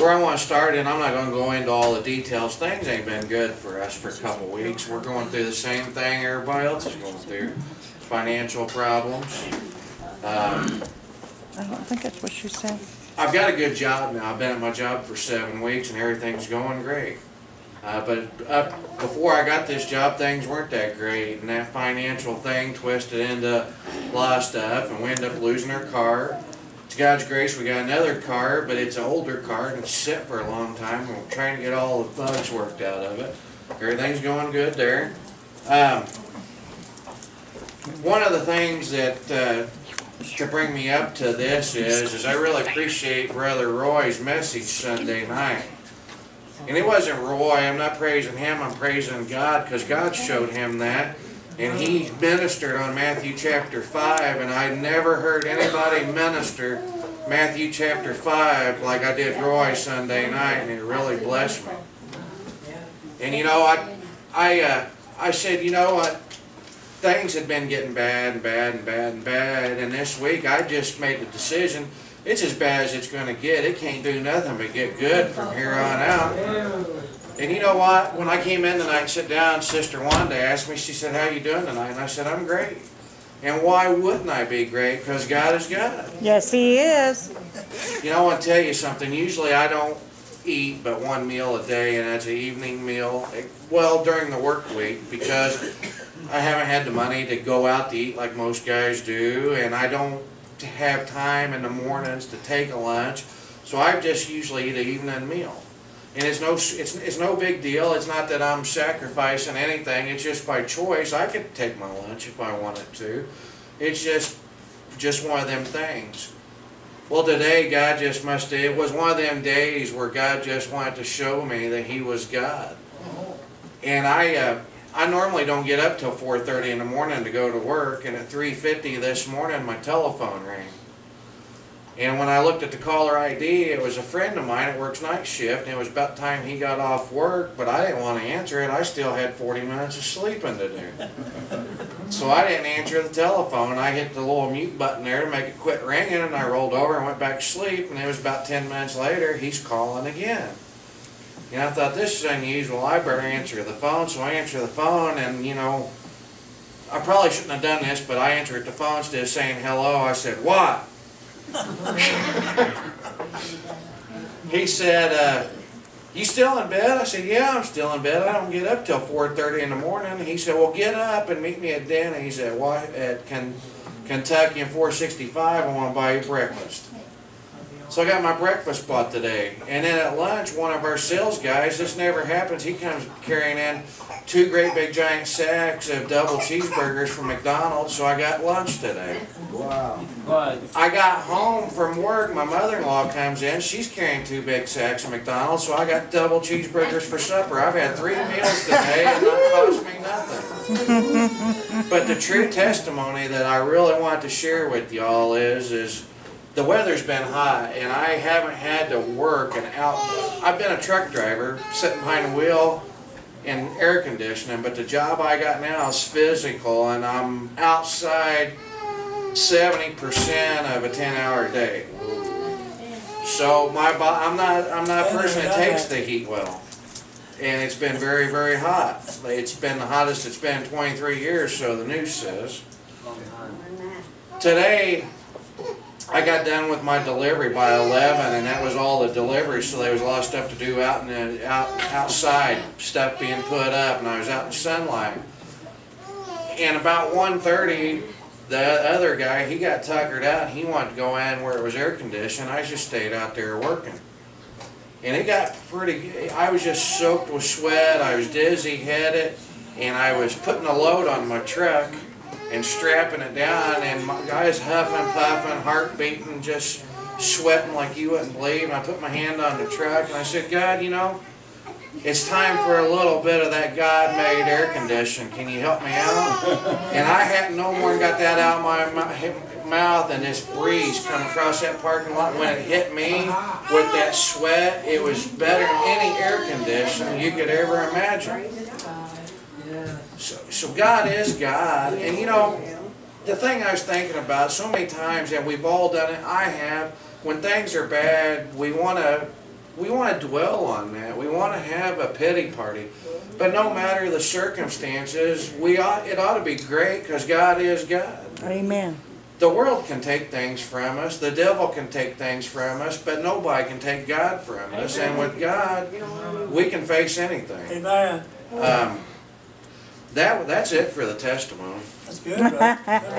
where I want to start, and I'm not going to go into all the details, things ain't been good for us for a couple weeks. We're going through the same thing everybody else is going through. Financial problems. I don't think that's what she said. I've got a good job now. I've been at my job for 7 weeks and everything's going great. But before I got this job, things weren't that great, and that financial thing twisted into a lot of stuff, and we ended up losing our car. To God's grace, we got another car, but it's an older car and it's sit for a long time. We're trying to get all the bugs worked out of it. Everything's going good there. One of the things that to bring me up to this is I really appreciate Brother Roy's message Sunday night. And it wasn't Roy, I'm not praising him, I'm praising God, because God showed him that. And he ministered on Matthew chapter 5, and I never heard anybody minister Matthew chapter 5 like I did Roy Sunday night, and it really blessed me. And you know, I said, you know what, things had been getting bad and bad and bad and bad, and this week I just made the decision, it's as bad as it's going to get. It can't do nothing but get good from here on out. And you know what? When I came in tonight and sit down, Sister Wanda asked me, she said, how you doing tonight? And I said, I'm great. And why wouldn't I be great? Because God is God. Yes, He is. You know, I want to tell you something. Usually I don't eat but one meal a day, and that's an evening meal. Well, during the work week, because I haven't had the money to go out to eat like most guys do, and I don't have time in the mornings to take a lunch. So I just usually eat an evening meal. And it's no big deal. It's not that I'm sacrificing anything. It's just by choice. I could take my lunch if I wanted to. It's just one of them things. Well, today God just it was one of them days where God just wanted to show me that He was God. And I normally don't get up till 4:30 in the morning to go to work, and at 3:50 this morning my telephone rang. And when I looked at the caller ID, it was a friend of mine that works night shift, and it was about time he got off work, but I didn't want to answer it. I still had 40 minutes of sleeping to do. So I didn't answer the telephone. I hit the little mute button there to make it quit ringing, and I rolled over and went back to sleep, and it was about 10 minutes later, he's calling again. And I thought, this is unusual. I better answer the phone. So I answer the phone, and you know, I probably shouldn't have done this, but I answered the phone instead of saying hello. I said, what? He said, you still in bed? I said, yeah, I'm still in bed. I don't get up till 4:30 in the morning. He said, well, get up and meet me at dinner. He said, well, at Kentucky and 465, I want to buy you breakfast. So I got my breakfast bought today. And then at lunch, one of our sales guys, this never happens, he comes carrying in 2 great big giant sacks of double cheeseburgers from McDonald's, so I got lunch today. Wow. I got home from work, my mother-in-law comes in, she's carrying 2 big sacks of McDonald's, so I got double cheeseburgers for supper. I've had 3 meals today and not cost me nothing. But the true testimony that I really want to share with y'all is the weather's been hot, and I haven't had to work and out. I've been a truck driver, sitting behind the wheel in air conditioning, but the job I got now is physical, and I'm outside 70% of a 10-hour day. So I'm not a person that takes the heat well, and it's been very, very hot. It's been the hottest it's been in 23 years, so the news says. Today, I got done with my delivery by 11, and that was all the delivery, so there was a lot of stuff to do outside, stuff being put up, and I was out in the sunlight. And about 1:30, the other guy, he got tuckered out, and he wanted to go in where it was air conditioned. I just stayed out there working. And it got I was just soaked with sweat, I was dizzy-headed, and I was putting a load on my truck and strapping it down, and my guy's huffing, puffing, heart beating, just sweating like you wouldn't believe. And I put my hand on the truck and I said, God, you know, it's time for a little bit of that God-made air conditioning. Can you help me out? And I hadn't no more got that out of my mouth, and this breeze come across that parking lot. When it hit me with that sweat, it was better than any air conditioning you could ever imagine. So God is God, and you know, the thing I was thinking about so many times, and we've all done it, I have, when things are bad, we want to we want to dwell on that. We want to have a pity party. But no matter the circumstances, it ought to be great because God is God. Amen. The world can take things from us, the devil can take things from us, but nobody can take God from us. And with God, we can face anything. Amen. That's it for the testimony. That's good, right?